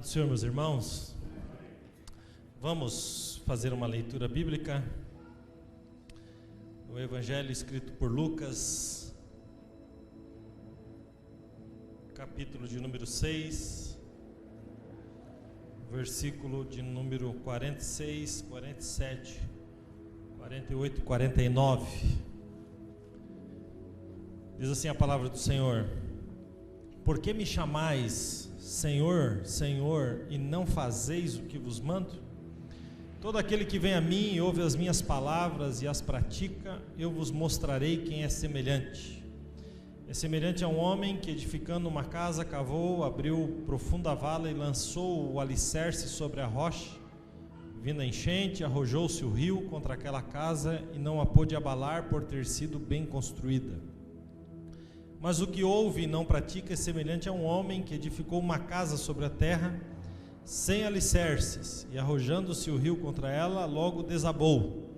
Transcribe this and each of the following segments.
Paz do Senhor, meus irmãos. Vamos fazer uma leitura bíblica. O Evangelho escrito por Lucas, capítulo de número 6, versículo de número 46, 47, 48 e 49. Diz assim a palavra do Senhor: Por que me chamais Senhor, Senhor, e não fazeis o que vos mando? Todo aquele que vem a mim e ouve as minhas palavras e as pratica, eu vos mostrarei quem é semelhante. É semelhante a um homem que, edificando uma casa, cavou, abriu profunda vala e lançou o alicerce sobre a rocha. Vindo a enchente, arrojou-se o rio contra aquela casa e não a pôde abalar por ter sido bem construída. Mas o que ouve e não pratica é semelhante a um homem que edificou uma casa sobre a terra, sem alicerces, e arrojando-se o rio contra ela, logo desabou.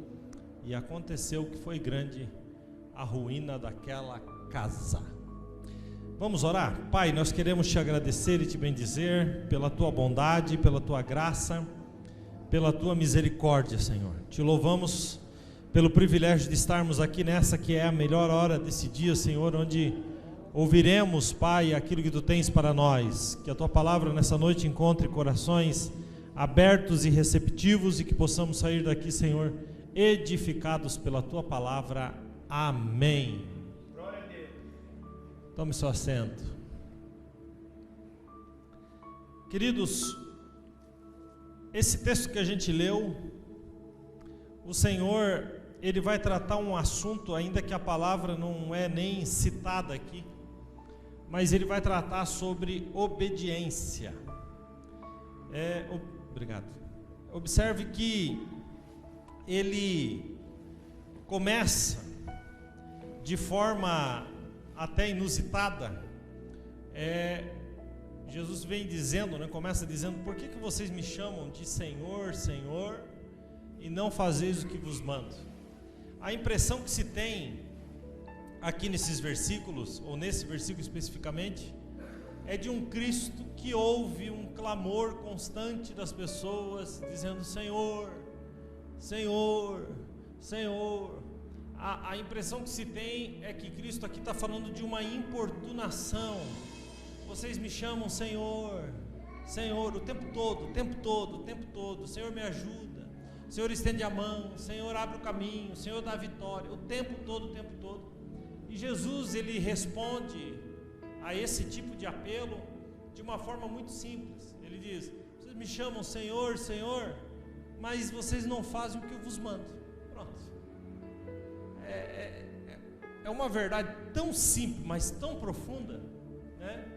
E aconteceu que foi grande a ruína daquela casa. Vamos orar? Pai, nós queremos te agradecer e te bendizer pela tua bondade, pela tua graça, pela tua misericórdia, Senhor. Te louvamos pelo privilégio de estarmos aqui nessa que é a melhor hora desse dia, Senhor, onde ouviremos, Pai, aquilo que Tu tens para nós. Que a Tua palavra nessa noite encontre corações abertos e receptivos e que possamos sair daqui, Senhor, edificados pela Tua palavra. Amém. Glória a Deus. Tome seu assento. Queridos, esse texto que a gente leu, o Senhor, Ele vai tratar um assunto, ainda que a palavra não é nem citada aqui, mas Ele vai tratar sobre obediência. Obrigado. Observe que Ele começa de forma até inusitada. Jesus vem dizendo, começa dizendo: por que vocês me chamam de Senhor, Senhor, e não fazeis o que vos mando? A impressão que se tem aqui nesses versículos, ou nesse versículo especificamente, é de um Cristo que ouve um clamor constante das pessoas, dizendo: Senhor, Senhor, Senhor. A impressão que se tem é que Cristo aqui está falando de uma importunação. Vocês me chamam Senhor, Senhor, o tempo todo, o tempo todo, o tempo todo. Senhor, me ajuda. Senhor, estende a mão. Senhor, abre o caminho. Senhor, dá a vitória. O tempo todo, o tempo todo. E Jesus, Ele responde a esse tipo de apelo de uma forma muito simples. Ele diz: vocês me chamam Senhor, Senhor, mas vocês não fazem o que eu vos mando. Pronto. É uma verdade tão simples, mas tão profunda, né?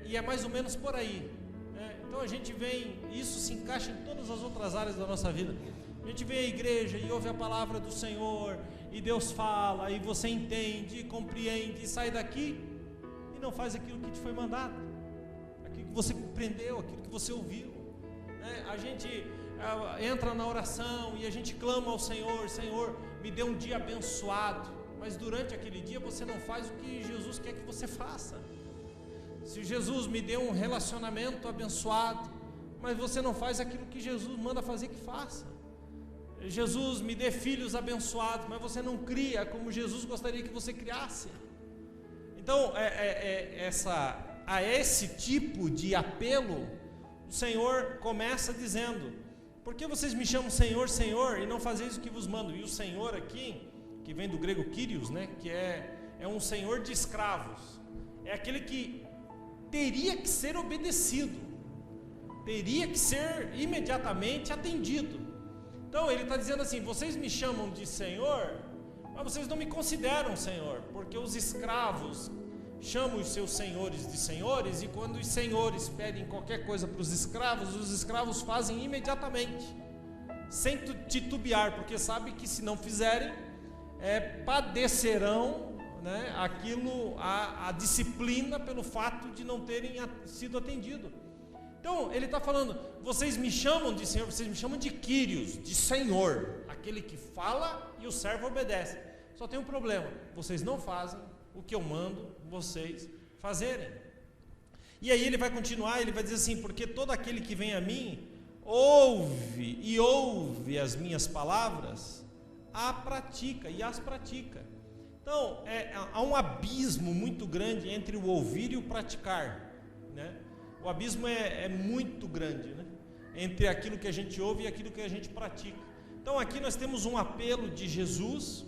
E é mais ou menos por aí, né? Então a gente vem, isso se encaixa em todas as outras áreas da nossa vida. A gente vem à igreja e ouve a palavra do Senhor, e Deus fala, e você entende, e compreende, e sai daqui e não faz aquilo que te foi mandado, aquilo que você compreendeu, aquilo que você ouviu, né? A gente entra na oração e a gente clama ao Senhor: Senhor, me dê um dia abençoado, mas durante aquele dia você não faz o que Jesus quer que você faça. Se Jesus me deu um relacionamento abençoado, mas você não faz aquilo que Jesus manda fazer que faça. Jesus me dê filhos abençoados, mas você não cria como Jesus gostaria que você criasse. Então, a esse tipo de apelo, o Senhor começa dizendo: por que vocês me chamam Senhor, Senhor, e não fazeis o que vos mando? E o Senhor aqui, que vem do grego Kyrios, né, que é um senhor de escravos, é aquele que teria que ser obedecido, teria que ser imediatamente atendido. Então ele está dizendo assim: vocês me chamam de Senhor, mas vocês não me consideram Senhor, porque os escravos chamam os seus senhores de senhores, e quando os senhores pedem qualquer coisa para os escravos fazem imediatamente, sem titubear, porque sabem que se não fizerem, padecerão, né, a disciplina pelo fato de não terem sido atendidos. Então ele está falando: vocês me chamam de Senhor, vocês me chamam de Kyrios, de Senhor, aquele que fala e o servo obedece. Só tem um problema: vocês não fazem o que eu mando vocês fazerem. E aí ele vai continuar, ele vai dizer assim: porque todo aquele que vem a mim, ouve as minhas palavras, as pratica. Então, há um abismo muito grande entre o ouvir e o praticar, né? O abismo é muito grande, né? Entre aquilo que a gente ouve e aquilo que a gente pratica. Então aqui nós temos um apelo de Jesus,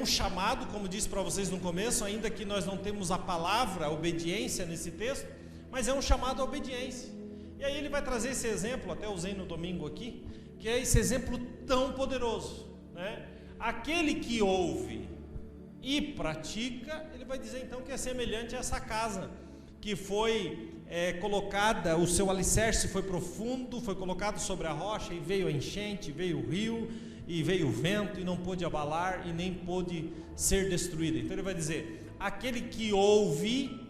um chamado, como disse para vocês no começo, ainda que nós não temos a palavra obediência nesse texto, mas é um chamado à obediência. E aí ele vai trazer esse exemplo, até usei no domingo aqui, que é esse exemplo tão poderoso, né? Aquele que ouve e pratica, ele vai dizer então que é semelhante a essa casa que foi colocada, o seu alicerce foi profundo, foi colocado sobre a rocha, e veio a enchente, veio o rio, e veio o vento, e não pôde abalar, e nem pôde ser destruída. Então ele vai dizer: aquele que ouve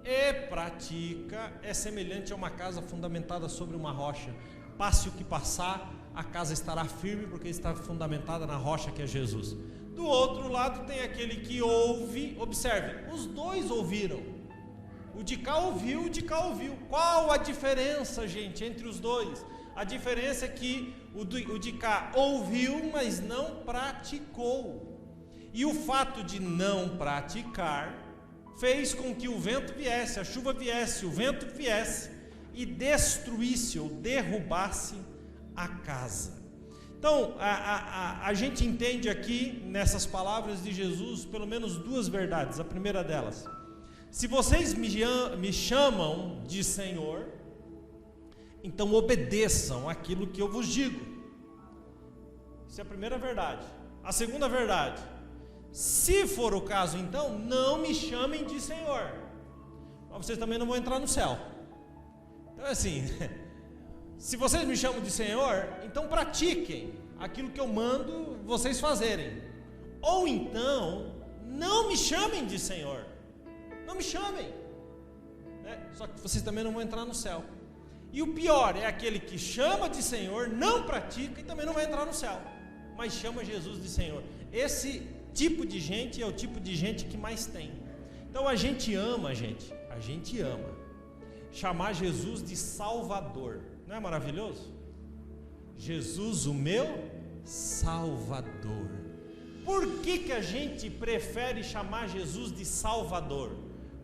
e pratica é semelhante a uma casa fundamentada sobre uma rocha. Passe o que passar, a casa estará firme, porque está fundamentada na rocha que é Jesus. Do outro lado tem aquele que ouve. Observe, os dois ouviram. O de cá ouviu, o de cá ouviu. Qual a diferença, gente, entre os dois? A diferença é que o de cá ouviu, mas não praticou. E o fato de não praticar fez com que o vento viesse, a chuva viesse, o vento viesse e destruísse ou derrubasse a casa. Então, a gente entende aqui, nessas palavras de Jesus, pelo menos duas verdades. A primeira delas: se vocês me chamam de Senhor, então obedeçam aquilo que eu vos digo. Isso é a primeira verdade. A segunda verdade: se for o caso, então não me chamem de Senhor, mas vocês também não vão entrar no céu. Então é assim, se vocês me chamam de Senhor, então pratiquem aquilo que eu mando vocês fazerem, ou então não me chamem de Senhor. Não me chamem, né? Só que vocês também não vão entrar no céu. E o pior é aquele que chama de Senhor, não pratica e também não vai entrar no céu, mas chama Jesus de Senhor. Esse tipo de gente é o tipo de gente que mais tem. Então a gente ama chamar Jesus de Salvador. Não é maravilhoso? Jesus, o meu Salvador. Por que a gente prefere chamar Jesus de Salvador?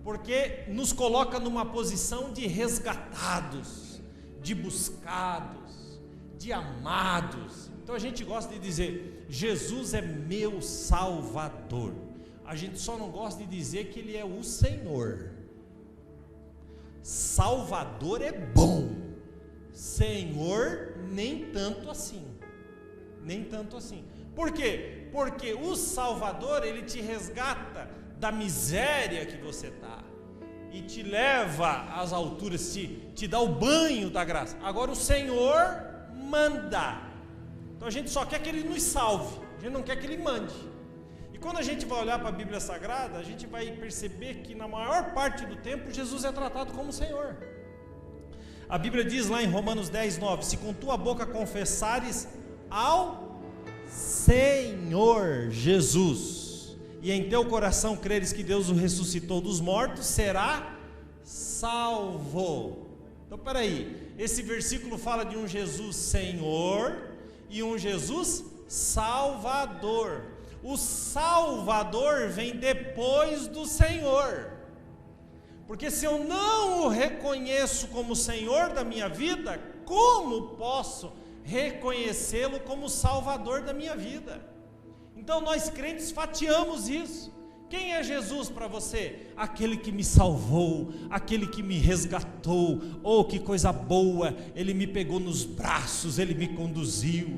Porque nos coloca numa posição de resgatados, de buscados, de amados. Então a gente gosta de dizer: Jesus é meu Salvador. A gente só não gosta de dizer que Ele é o Senhor. Salvador é bom, Senhor nem tanto assim. Nem tanto assim. Por quê? Porque o Salvador, Ele te resgata da miséria que você está e te leva às alturas, te dá o banho da graça. Agora o Senhor manda. Então a gente só quer que Ele nos salve, a gente não quer que Ele mande. E quando a gente vai olhar para a Bíblia Sagrada, a gente vai perceber que na maior parte do tempo Jesus é tratado como Senhor. A Bíblia diz lá em Romanos 10:9: se com tua boca confessares ao Senhor Jesus e em teu coração creres que Deus o ressuscitou dos mortos, será salvo. Então peraí, esse versículo fala de um Jesus Senhor e um Jesus Salvador. O Salvador vem depois do Senhor, porque se eu não o reconheço como Senhor da minha vida, como posso reconhecê-lo como Salvador da minha vida? Então nós crentes fatiamos isso. Quem é Jesus para você? Aquele que me salvou, aquele que me resgatou. Oh, que coisa boa, Ele me pegou nos braços, Ele me conduziu,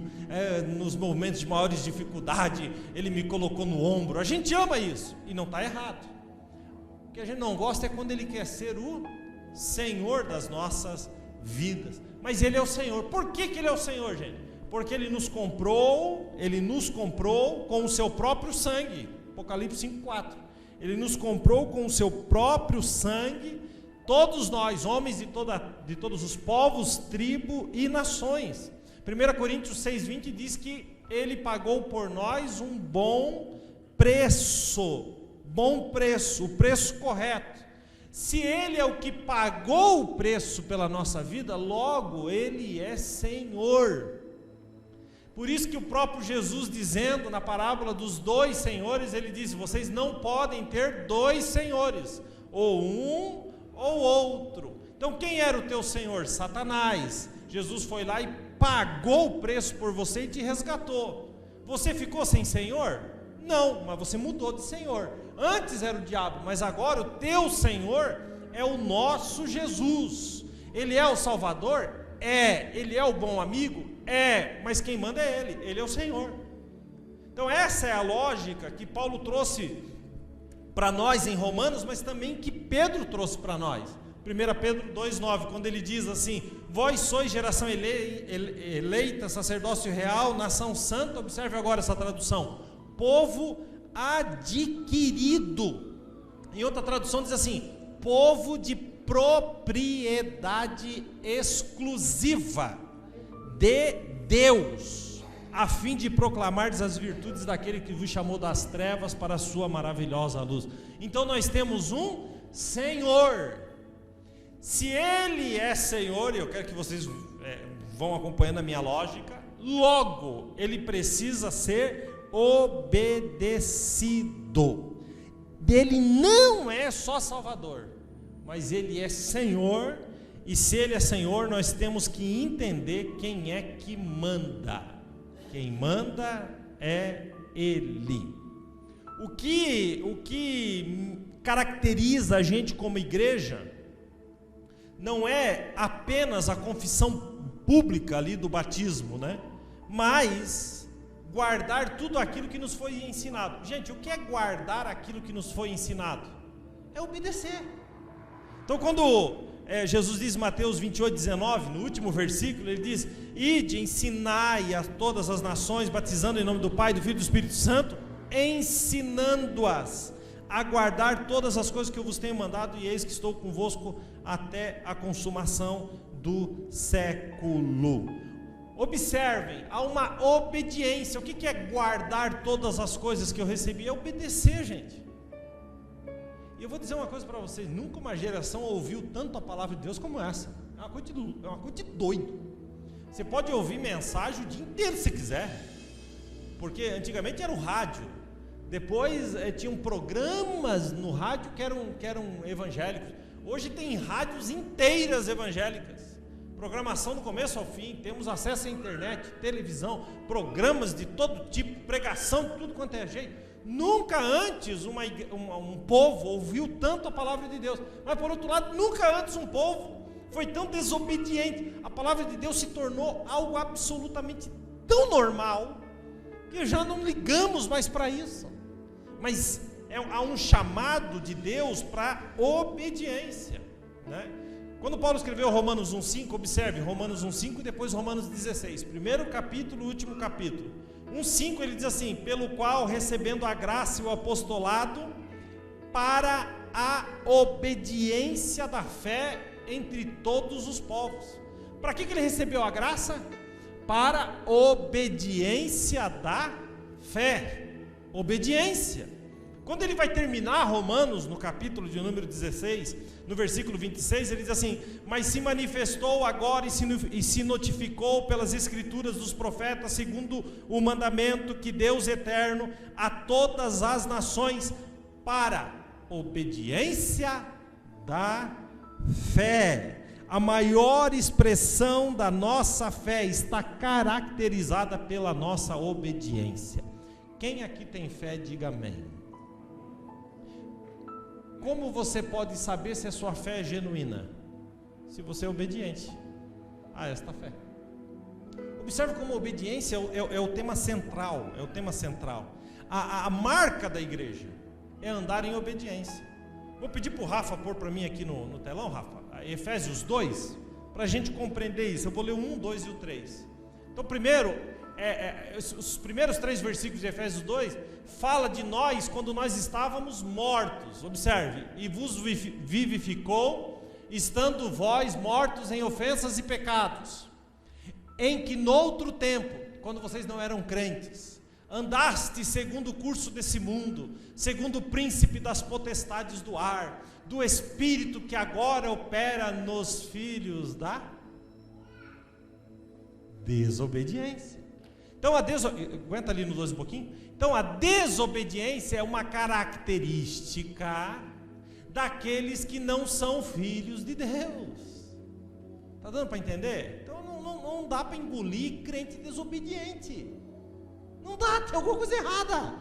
nos momentos de maiores dificuldade, Ele me colocou no ombro. A gente ama isso, e não está errado. O que a gente não gosta é quando Ele quer ser o Senhor das nossas vidas. Mas Ele é o Senhor. Por que Ele é o Senhor, gente? Porque Ele nos comprou com o seu próprio sangue. Apocalipse 5:4. Ele nos comprou com o seu próprio sangue, todos nós, homens de todos os povos, tribos e nações. 1 Coríntios 6:20 diz que Ele pagou por nós um bom preço, o preço correto. Se Ele é o que pagou o preço pela nossa vida, logo Ele é Senhor. Por isso que o próprio Jesus, dizendo na parábola dos 2 senhores, Ele disse: vocês não podem ter 2 senhores, ou um ou outro. Então quem era o teu senhor? Satanás. Jesus foi lá e pagou o preço por você e te resgatou. Você ficou sem senhor? Não, mas você mudou de senhor. Antes era o diabo, mas agora o teu Senhor é o nosso Jesus. Ele é o Salvador? É. Ele é o bom amigo? É. Mas quem manda é Ele é o Senhor. Então essa é a lógica que Paulo trouxe para nós em Romanos, mas também que Pedro trouxe para nós. 1 Pedro 2,9, quando ele diz assim: vós sois geração eleita, sacerdócio real, nação santa. Observe agora essa tradução: povo adquirido. Em outra tradução diz assim: povo de propriedade exclusiva de Deus, a fim de proclamardes as virtudes daquele que vos chamou das trevas para a sua maravilhosa luz. Então nós temos um Senhor. Se Ele é Senhor, e eu quero que vocês vão acompanhando a minha lógica, logo Ele precisa ser obedecido. Ele não é só Salvador, mas Ele é Senhor. E se Ele é Senhor, nós temos que entender quem é que manda. Quem manda é Ele. O que caracteriza a gente como igreja não é apenas a confissão pública ali do batismo, né? Mas guardar tudo aquilo que nos foi ensinado. Gente, o que é guardar aquilo que nos foi ensinado? É obedecer. Então quando Jesus diz em Mateus 28:19, no último versículo, ele diz: ide, ensinai a todas as nações, batizando em nome do Pai, do Filho e do Espírito Santo, ensinando-as a guardar todas as coisas que eu vos tenho mandado, e eis que estou convosco até a consumação do século. Observem, há uma obediência. O que é guardar todas as coisas que eu recebi? É obedecer, gente. E eu vou dizer uma coisa para vocês: nunca uma geração ouviu tanto a palavra de Deus como essa. É uma coisa de doido. Você pode ouvir mensagem o dia inteiro se quiser, porque antigamente era o rádio, depois tinham programas no rádio que eram evangélicos. Hoje tem rádios inteiras evangélicas, programação do começo ao fim, temos acesso à internet, televisão, programas de todo tipo, pregação de tudo quanto é jeito. Nunca antes um povo ouviu tanto a palavra de Deus, mas por outro lado, nunca antes um povo foi tão desobediente. A palavra de Deus se tornou algo absolutamente tão normal, que já não ligamos mais para isso. Mas há um chamado de Deus para obediência, né? Quando Paulo escreveu Romanos 1,5, observe, Romanos 1,5 e depois Romanos 16, primeiro capítulo, último capítulo. 1,5 ele diz assim: pelo qual, recebendo a graça e o apostolado para a obediência da fé entre todos os povos. Para que ele recebeu a graça? Para obediência da fé. Obediência. Quando ele vai terminar Romanos, no capítulo de número 16, no versículo 26, ele diz assim: mas se manifestou agora e se notificou pelas escrituras dos profetas, segundo o mandamento que Deus eterno a todas as nações, para obediência da fé. A maior expressão da nossa fé está caracterizada pela nossa obediência. Quem aqui tem fé, diga amém. Como você pode saber se a sua fé é genuína? Se você é obediente a esta fé. Observe como a obediência é o tema central. É o tema central. A marca da igreja é andar em obediência. Vou pedir para o Rafa pôr para mim aqui no telão, Rafa, Efésios 2, para a gente compreender isso. Eu vou ler o 1, 2 e o 3. Então, primeiro, os primeiros 3 versículos de Efésios 2 fala de nós quando nós estávamos mortos. Observe: e vos vivificou, estando vós mortos em ofensas e pecados, em que noutro tempo, quando vocês não eram crentes, Andaste segundo o curso desse mundo, segundo o príncipe das potestades do ar, do espírito que agora opera nos filhos da desobediência. Então aguenta ali no 12 um pouquinho. Então a desobediência é uma característica daqueles que não são filhos de Deus. Está dando para entender? Então não dá para engolir crente desobediente. Não dá, tem alguma coisa errada.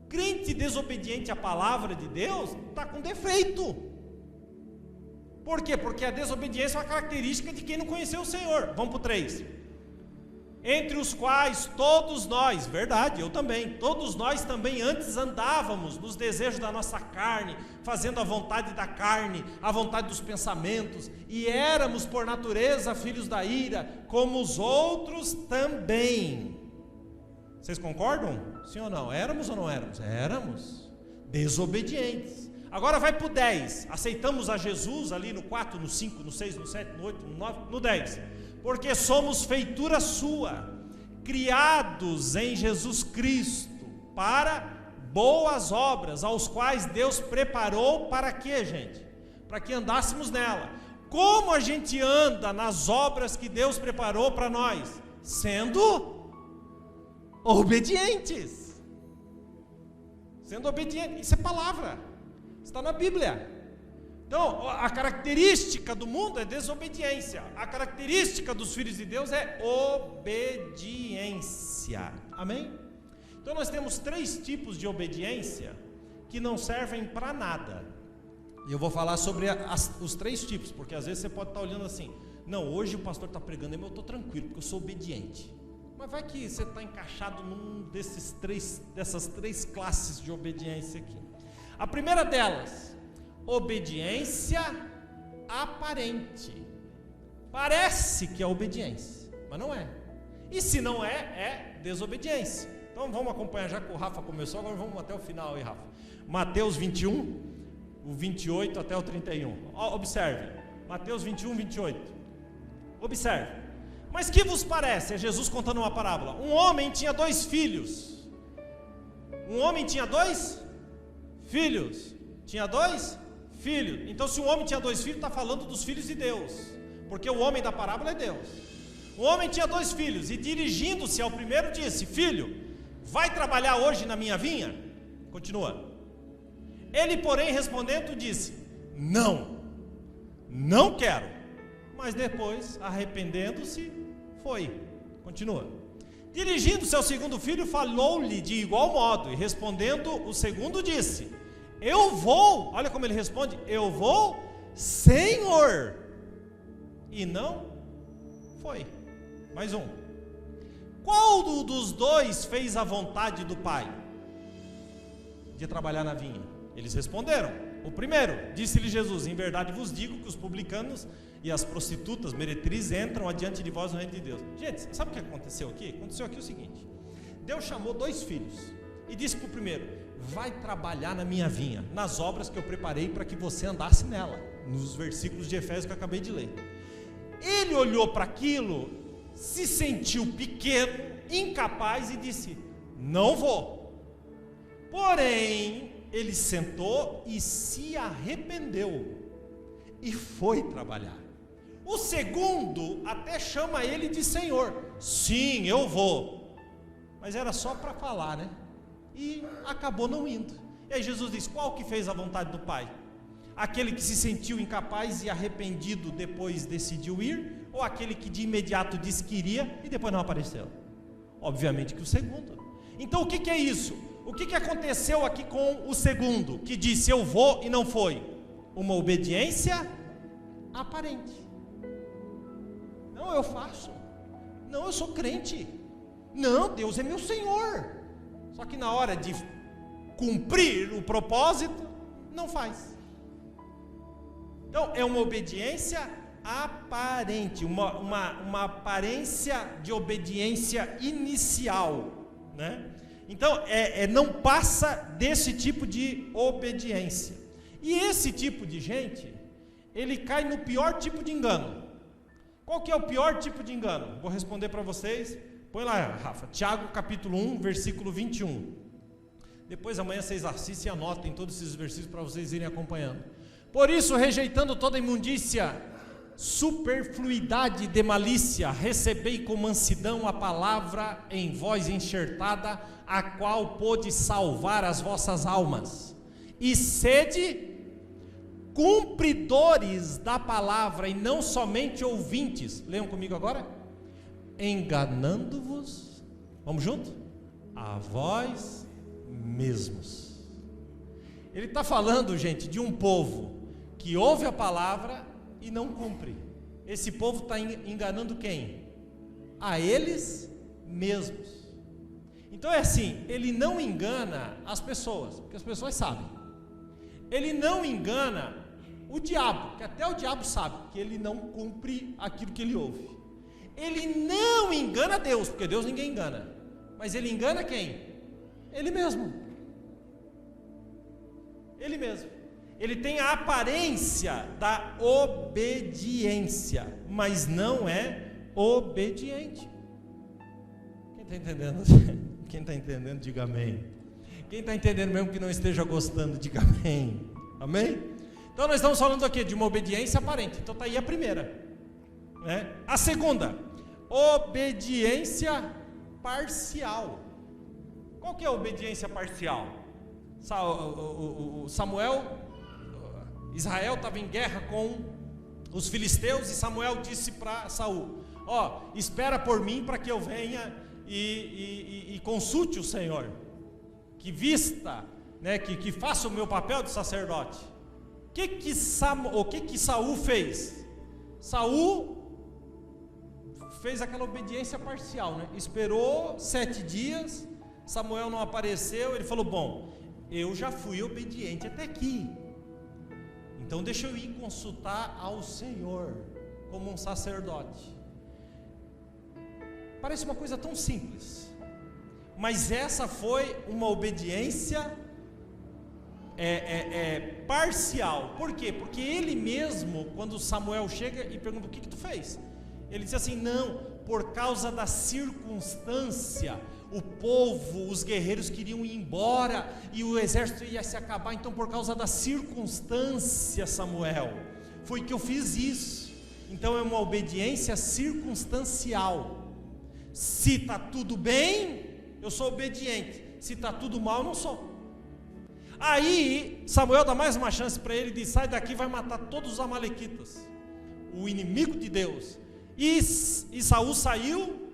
Crente desobediente à palavra de Deus está com defeito. Por quê? Porque a desobediência é uma característica de quem não conheceu o Senhor. Vamos para o 3. Entre os quais todos nós, verdade, eu também, todos nós também antes andávamos nos desejos da nossa carne, fazendo a vontade da carne, a vontade dos pensamentos, e éramos por natureza filhos da ira, como os outros também. Vocês concordam? Sim ou não? Éramos ou não éramos? Éramos desobedientes. Agora vai para o 10. Aceitamos a Jesus ali no 4, no 5, no 6, no 7, no 8, no 9, no 10. Porque somos feitura sua, criados em Jesus Cristo, para boas obras, aos quais Deus preparou para quê, gente? Para que andássemos nela. Como a gente anda nas obras que Deus preparou para nós? Sendo obedientes. Sendo obedientes, isso é palavra, está na Bíblia. Então, a característica do mundo é desobediência. A característica dos filhos de Deus é obediência. Amém? Então, nós temos 3 tipos de obediência que não servem para nada. E eu vou falar sobre os 3 tipos, porque às vezes você pode estar olhando assim: não, hoje o pastor está pregando, eu estou tranquilo, porque eu sou obediente. Mas vai que você está encaixado num dessas 3 classes de obediência aqui. A primeira delas, obediência aparente. Parece que é obediência, mas não é. E se não é, é desobediência. Então vamos acompanhar, já que o Rafa começou, agora vamos até o final aí, Rafa. Mateus 21, o 28 até o 31. Observe, Mateus 21, 28. Observe. Mas que vos parece? É Jesus contando uma parábola. Um homem tinha 2 filhos. Um homem tinha 2 filhos. Tinha 2 filhos. Então, se um homem tinha 2 filhos, está falando dos filhos de Deus, porque o homem da parábola é Deus. O homem tinha 2 filhos, e dirigindo-se ao primeiro disse: filho, vai trabalhar hoje na minha vinha? Continua. Ele, porém, respondendo, disse: não quero. Mas depois, arrependendo-se, foi. Continua. Dirigindo-se ao segundo filho, falou-lhe de igual modo, e respondendo, o segundo disse: eu vou. Olha como ele responde: eu vou, Senhor. E não foi. Mais um. Qual dos 2 fez a vontade do pai de trabalhar na vinha? Eles responderam: o primeiro. Disse-lhe Jesus: em verdade vos digo que os publicanos e as prostitutas, meretrizes, entram adiante de vós no reino de Deus. Gente, sabe o que aconteceu aqui? Aconteceu aqui o seguinte: Deus chamou 2 filhos e disse para o primeiro: vai trabalhar na minha vinha, nas obras que eu preparei para que você andasse nela, nos versículos de Efésios que eu acabei de ler. Ele olhou para aquilo, se sentiu pequeno, incapaz e disse: não vou. Porém, ele sentou e se arrependeu e foi trabalhar. O segundo até chama ele de Senhor. Sim, eu vou. Mas era só para falar, né? E acabou não indo. E aí Jesus diz: qual que fez a vontade do Pai? Aquele que se sentiu incapaz e arrependido depois decidiu ir, ou aquele que de imediato disse que iria e depois não apareceu? Obviamente que o segundo. Então o que é isso? O que aconteceu aqui com o segundo, que disse eu vou e não foi? Uma obediência aparente. Não, eu faço. Não, eu sou crente. Não, Deus é meu Senhor. Só que na hora de cumprir o propósito, não faz. Então, é uma obediência aparente, uma aparência de obediência inicial, né? Então, não passa desse tipo de obediência. E esse tipo de gente, ele cai no pior tipo de engano. Qual que é o pior tipo de engano? Vou responder para vocês, Põe lá, Rafa, Tiago capítulo 1, versículo 21. Depois amanhã vocês assistem e anotem todos esses versículos para vocês irem acompanhando. Por isso, rejeitando toda imundícia, superfluidade de malícia, recebei com mansidão a palavra em vós enxertada, a qual pôde salvar as vossas almas. E sede cumpridores da palavra e não somente ouvintes. Leiam comigo agora. Enganando-vos, vamos junto? A vós mesmos. Ele está falando, gente, de um povo que ouve a palavra e não cumpre. Esse povo está enganando quem? A eles mesmos. Então é assim, ele não engana as pessoas, porque as pessoas sabem. Ele não engana o diabo, que até o diabo sabe que ele não cumpre aquilo que ele ouve. Ele não engana Deus, porque Deus ninguém engana. Mas ele engana quem? Ele mesmo. Ele mesmo. Ele tem a aparência da obediência, mas não é obediente. Quem está entendendo? Quem está entendendo, diga amém. Quem está entendendo mesmo que não esteja gostando, diga amém. Amém? Então nós estamos falando aqui de uma obediência aparente. Então está aí a primeira, né? A segunda, obediência parcial. Qual que é a obediência parcial? Israel estava em guerra com os filisteus e Samuel disse para Saul: espera por mim para que eu venha e consulte o Senhor, que vista, né, que faça o meu papel de sacerdote. O que Saul fez? Saul fez aquela obediência parcial, né? Esperou 7 dias, Samuel não apareceu, ele falou: bom, eu já fui obediente até aqui, então deixa eu ir consultar ao Senhor como um sacerdote. Parece uma coisa tão simples, mas essa foi uma obediência parcial. Por quê? Porque ele mesmo, quando Samuel chega e pergunta: o que tu fez? Ele diz assim: não, por causa da circunstância, o povo, os guerreiros queriam ir embora e o exército ia se acabar, então por causa da circunstância, Samuel, foi que eu fiz isso. Então é uma obediência circunstancial. Se está tudo bem, eu sou obediente. Se está tudo mal, eu não sou. Aí Samuel dá mais uma chance para ele e diz: sai daqui, vai matar todos os amalequitas, o inimigo de Deus. E Saul saiu,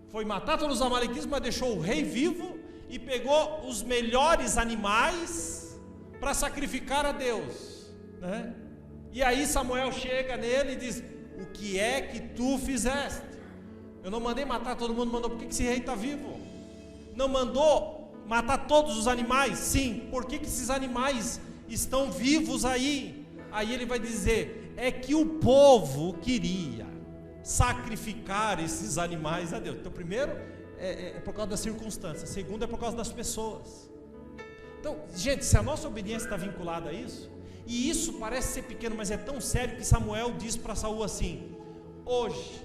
foi matar todos os amalequitas, mas deixou o rei vivo e pegou os melhores animais para sacrificar a Deus, né? E aí Samuel chega nele e diz: o que é que tu fizeste? Eu não mandei matar todo mundo. Mandou. Por que esse rei está vivo? Não mandou matar todos os animais? Sim. Por que esses animais estão vivos aí? Aí ele vai dizer: é que o povo queria sacrificar esses animais a Deus. Então primeiro é por causa das circunstâncias, segundo é por causa das pessoas. Então, gente, se a nossa obediência está vinculada a isso, e isso parece ser pequeno, mas é tão sério que Samuel diz para Saul assim: hoje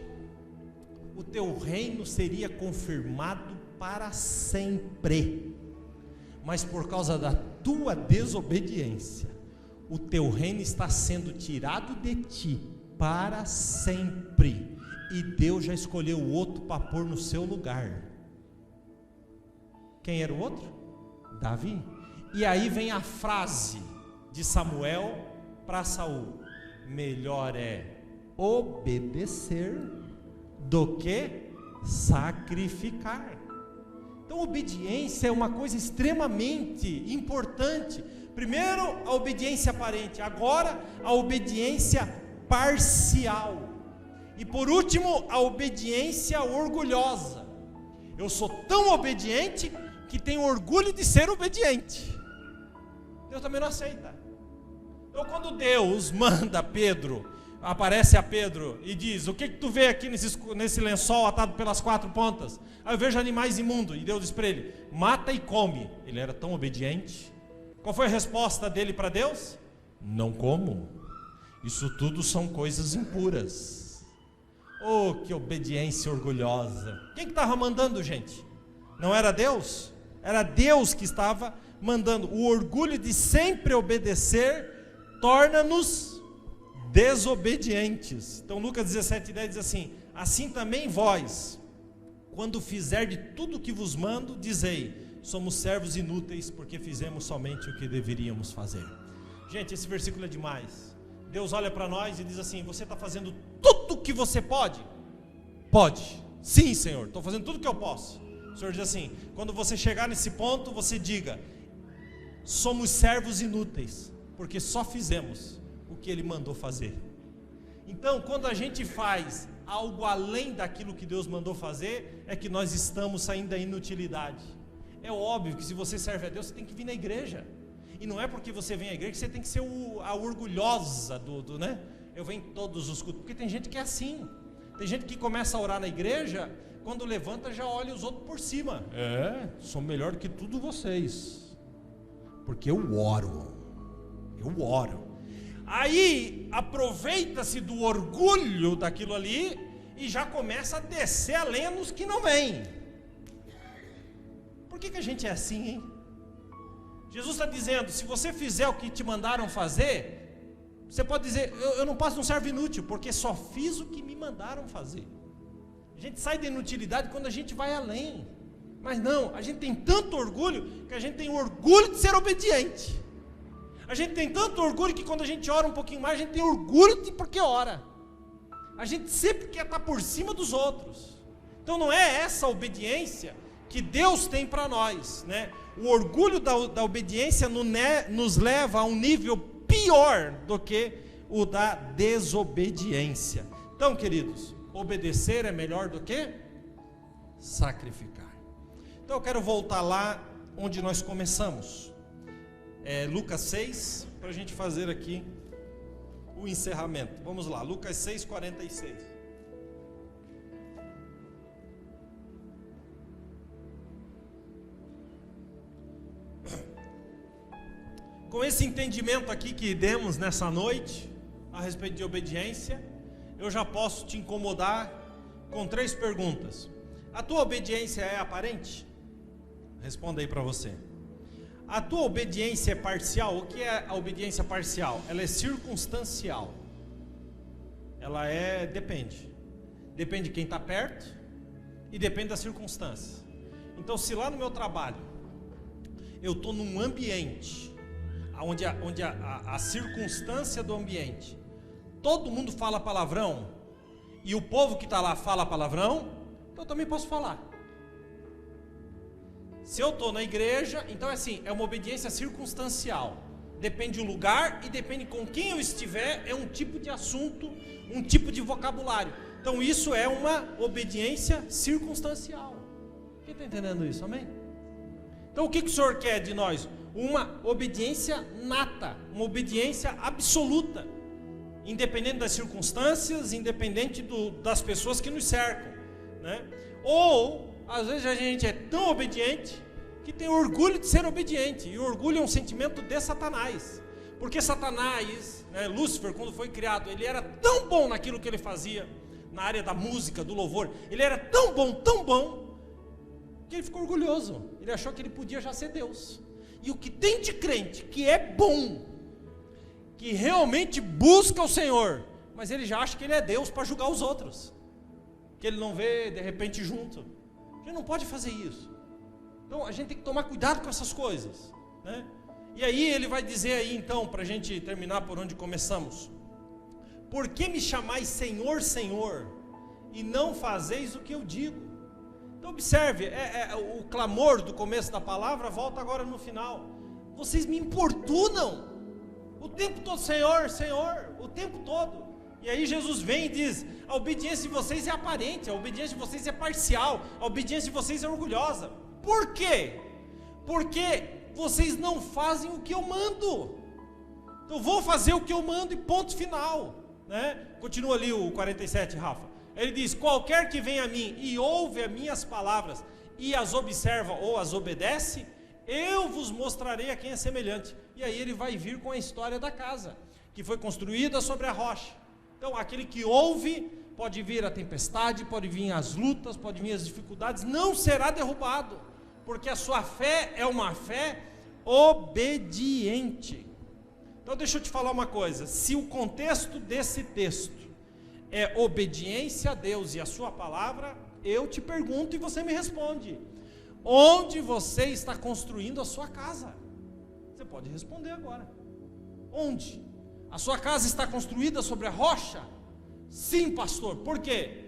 o teu reino seria confirmado para sempre, mas por causa da tua desobediência, o teu reino está sendo tirado de ti para sempre, e Deus já escolheu o outro para pôr no seu lugar. Quem era o outro? Davi. E aí vem a frase de Samuel para Saul: melhor é obedecer do que sacrificar. Então obediência é uma coisa extremamente importante. Primeiro a obediência aparente, agora a obediência parcial, e por último a obediência orgulhosa. Eu sou tão obediente que tenho orgulho de ser obediente. Deus também não aceita. Então quando Deus manda Pedro, aparece a Pedro e diz: o que tu vê aqui nesse lençol atado pelas 4 pontas? Aí eu vejo animais imundos. E Deus diz para ele: mata e come. Ele era tão obediente. Qual foi a resposta dele para Deus? Não como. Isso tudo são coisas impuras. Oh, que obediência orgulhosa. Quem que estava mandando, gente? Não era Deus? Era Deus que estava mandando. O orgulho de sempre obedecer torna-nos desobedientes. Então Lucas 17:10 diz assim: assim também vós, quando fizer de tudo o que vos mando, dizei, somos servos inúteis, porque fizemos somente o que deveríamos fazer. Gente, esse versículo é demais. Deus olha para nós e diz assim: você está fazendo tudo o que você pode? Pode. Sim, Senhor, estou fazendo tudo o que eu posso. O Senhor diz assim: quando você chegar nesse ponto, você diga, somos servos inúteis, porque só fizemos o que Ele mandou fazer. Então, quando a gente faz algo além daquilo que Deus mandou fazer, é que nós estamos saindo da inutilidade. É óbvio que se você serve a Deus, você tem que vir na igreja. E não é porque você vem à igreja que você tem que ser a orgulhosa né? Eu venho em todos os cultos, porque tem gente que é assim. Tem gente que começa a orar na igreja, quando levanta já olha os outros por cima. Sou melhor do que tudo vocês, porque eu oro. Aí aproveita-se do orgulho daquilo ali e já começa a descer a lenha nos que não vêm. Por que a gente é assim, hein? Jesus está dizendo, se você fizer o que te mandaram fazer, você pode dizer, eu não posso, não serve inútil, porque só fiz o que me mandaram fazer. A gente sai da inutilidade quando a gente vai além. Mas não, a gente tem tanto orgulho, que a gente tem orgulho de ser obediente. A gente tem tanto orgulho que quando a gente ora um pouquinho mais, a gente tem orgulho de porque ora. A gente sempre quer estar por cima dos outros. Então não é essa obediência que Deus tem para nós, né? O orgulho da obediência nos leva a um nível pior do que o da desobediência. Então, queridos, obedecer é melhor do que sacrificar. Então eu quero voltar lá onde nós começamos. Lucas 6, para a gente fazer aqui o encerramento. Vamos lá, Lucas 6:46. Com esse entendimento aqui que demos nessa noite, a respeito de obediência, eu já posso te incomodar com 3 perguntas. A tua obediência é aparente? Responda aí para você. A tua obediência é parcial? O que é a obediência parcial? Ela é circunstancial. Ela depende. Depende de quem está perto e depende das circunstâncias. Então, se lá no meu trabalho eu estou num ambiente onde a circunstância do ambiente, todo mundo fala palavrão e o povo que está lá fala palavrão, então eu também posso falar. Se eu estou na igreja, então é uma obediência circunstancial. Depende do lugar e depende com quem eu estiver, é um tipo de assunto, um tipo de vocabulário. Então isso é uma obediência circunstancial. Quem está entendendo isso? Amém? Então o que o Senhor quer de nós? Uma obediência nata, uma obediência absoluta, independente das circunstâncias, independente das pessoas que nos cercam, né? Ou às vezes a gente é tão obediente que tem orgulho de ser obediente, e o orgulho é um sentimento de Satanás, porque Satanás, né, Lúcifer, quando foi criado, ele era tão bom naquilo que ele fazia, na área da música, do louvor, ele era tão bom, que ele ficou orgulhoso, ele achou que ele podia já ser Deus. E o que tem de crente que é bom, que realmente busca o Senhor, mas ele já acha que ele é Deus para julgar os outros, que ele não vê de repente junto. A gente não pode fazer isso. Então a gente tem que tomar cuidado com essas coisas, né? E aí ele vai dizer aí então, para a gente terminar por onde começamos: por que me chamais Senhor, Senhor, e não fazeis o que eu digo? Então observe, o clamor do começo da palavra volta agora no final. Vocês me importunam o tempo todo, Senhor, Senhor, o tempo todo. E aí Jesus vem e diz: a obediência de vocês é aparente, a obediência de vocês é parcial, a obediência de vocês é orgulhosa. Por quê? Porque vocês não fazem o que eu mando. Então vou fazer o que eu mando e ponto final, né? Continua ali o 47, Rafa. Ele diz: qualquer que vem a mim e ouve as minhas palavras e as observa ou as obedece, eu vos mostrarei a quem é semelhante. E aí ele vai vir com a história da casa, que foi construída sobre a rocha. Então aquele que ouve, pode vir a tempestade, pode vir as lutas, pode vir as dificuldades, não será derrubado, porque a sua fé é uma fé obediente. Então deixa eu te falar uma coisa, se o contexto desse texto é obediência a Deus e a sua palavra, eu te pergunto e você me responde: onde você está construindo a sua casa? Você pode responder agora. Onde? A sua casa está construída sobre a rocha? Sim, pastor. Por quê?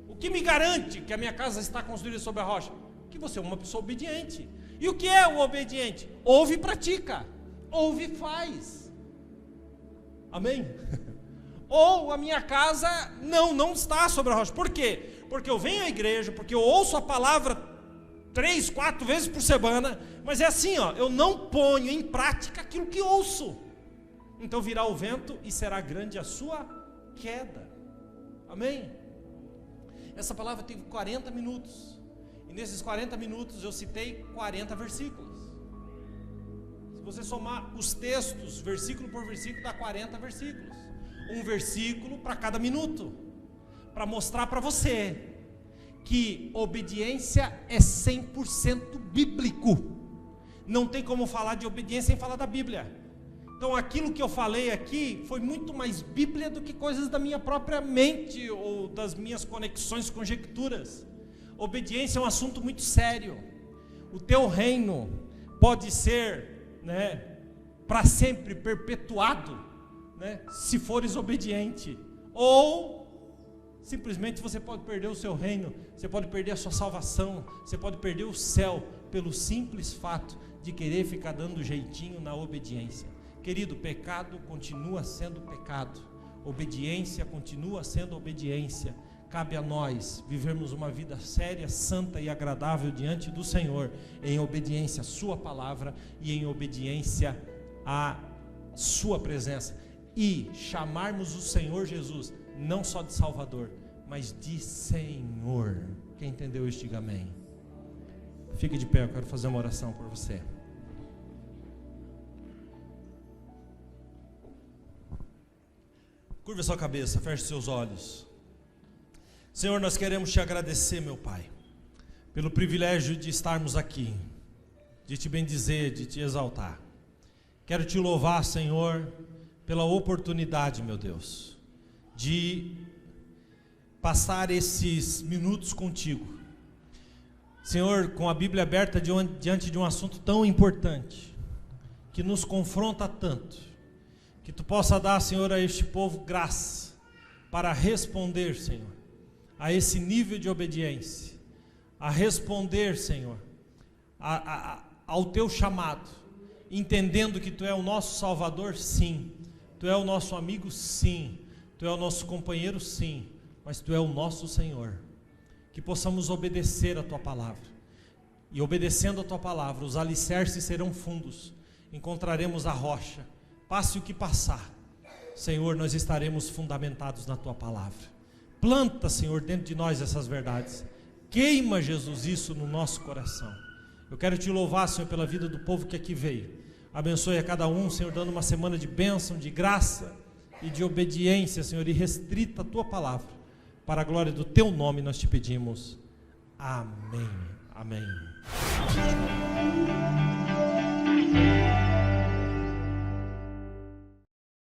O que me garante que a minha casa está construída sobre a rocha? Que você é uma pessoa obediente. E o que é o obediente? Ouve e pratica. Ouve e faz. Amém? Ou a minha casa não está sobre a rocha. Por quê? Porque eu venho à igreja, porque eu ouço a palavra 3, 4 vezes por semana, mas é assim, ó, eu não ponho em prática aquilo que ouço. Então virá o vento e será grande a sua queda. Amém? Essa palavra teve 40 minutos. E nesses 40 minutos eu citei 40 versículos. Se você somar os textos, versículo por versículo, dá 40 versículos. Um versículo para cada minuto. Para mostrar para você que obediência é 100% bíblico. Não tem como falar de obediência sem falar da Bíblia. Então aquilo que eu falei aqui foi muito mais Bíblia do que coisas da minha própria mente ou das minhas conexões, conjecturas. Obediência é um assunto muito sério. O teu reino pode ser, para sempre perpetuado, se fores obediente, ou simplesmente você pode perder o seu reino, você pode perder a sua salvação, você pode perder o céu pelo simples fato de querer ficar dando jeitinho na obediência. Querido, pecado continua sendo pecado, obediência continua sendo obediência. Cabe a nós vivermos uma vida séria, santa e agradável diante do Senhor, em obediência à sua palavra e em obediência à sua presença, e chamarmos o Senhor Jesus não só de Salvador, mas de Senhor. Quem entendeu isso, diga amém. Fique de pé, eu quero fazer uma oração por você. Curva sua cabeça, feche seus olhos. Senhor, nós queremos te agradecer, meu Pai, pelo privilégio de estarmos aqui, de te bendizer, de te exaltar. Quero te louvar, Senhor, pela oportunidade, meu Deus, de passar esses minutos contigo. Senhor, com a Bíblia aberta diante de um assunto tão importante, que nos confronta tanto, que tu possa dar, Senhor, a este povo graça para responder, Senhor, a esse nível de obediência, a responder, Senhor, ao teu chamado, entendendo que tu é o nosso Salvador, sim, tu é o nosso amigo, sim, tu é o nosso companheiro, sim, mas tu é o nosso Senhor. Que possamos obedecer a tua palavra, e obedecendo a tua palavra, os alicerces serão fundos, encontraremos a rocha. Passe o que passar, Senhor, nós estaremos fundamentados na tua palavra. Planta, Senhor, dentro de nós essas verdades. Queima, Jesus, isso no nosso coração. Eu quero te louvar, Senhor, pela vida do povo que aqui veio. Abençoe a cada um, Senhor, dando uma semana de bênção, de graça e de obediência, Senhor, e restrita a tua palavra. Para a glória do teu nome nós te pedimos. Amém. Amém.